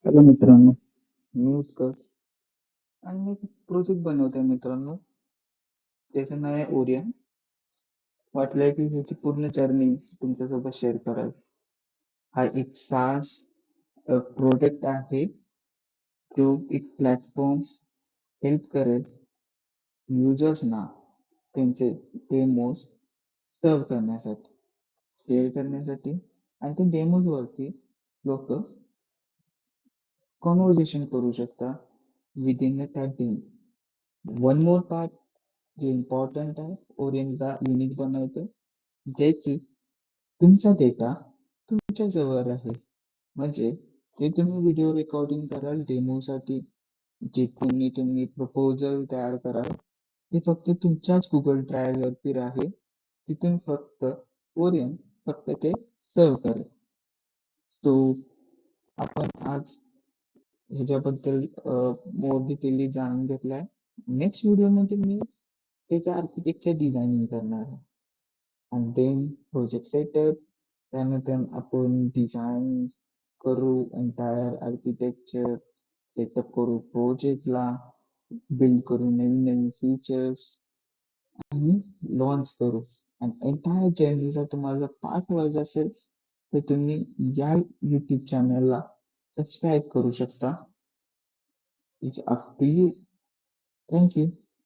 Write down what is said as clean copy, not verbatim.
Hello मित्रांनो, मी उत्कर्ष आणि मी एक प्रोजेक्ट बनवतोय मित्रांनो. त्याचं नाव आहे ओरियन. वाटलंय की ह्याची पूर्ण जर्नी तुमच्यासोबत शेअर करावी. हा एक SaaS प्रोजेक्ट आहे जो एक प्लॅटफॉर्म हेल्प करेल युजर्सना त्यांचे डेमोज सर्व करण्यासाठी, शेअर करण्यासाठी आणि ते डेमोज वरती लोक कॉन्व्हर्सेशन करू शकता विदिन त्या टीम. वन मोर पार्ट जे इम्पॉर्टंट आहे, ओरिएंटला युनिक बनवतं, जे की तुमचा डेटा तुमच्या जवळ राहील. म्हणजे जे तुम्ही व्हिडिओ रेकॉर्डिंग कराल डेमोसाठी, जे तुम्ही प्रपोजल तयार कराल, ते फक्त तुमच्याच गुगल ड्राईव्ह वरती राहील. तिथून फक्त ओरियन फक्त ते सर्व करेल. सो आपण आज ह्याच्याबद्दल मोर डिटेलली जाणून घेतलाय. नेक्स्ट व्हिडिओमध्ये मी त्याचं आर्किटेक्चर डिझायनिंग करणार आहे. आणि देन प्रोजेक्ट सेटअप, त्यानंतर आपण डिझाईन करू, एंटायर आर्किटेक्चर सेटअप करू प्रोजेक्टला, बिल्ड करू नवीन नवीन फीचर्स आणि लॉन्च करू. आणि एंटायर जर्नीचा तुम्हाला पार्ट व्हायचा असेल तर तुम्ही या यूट्यूब चॅनलला सबस्क्राईब करू शकता. It's up to you. Thank you.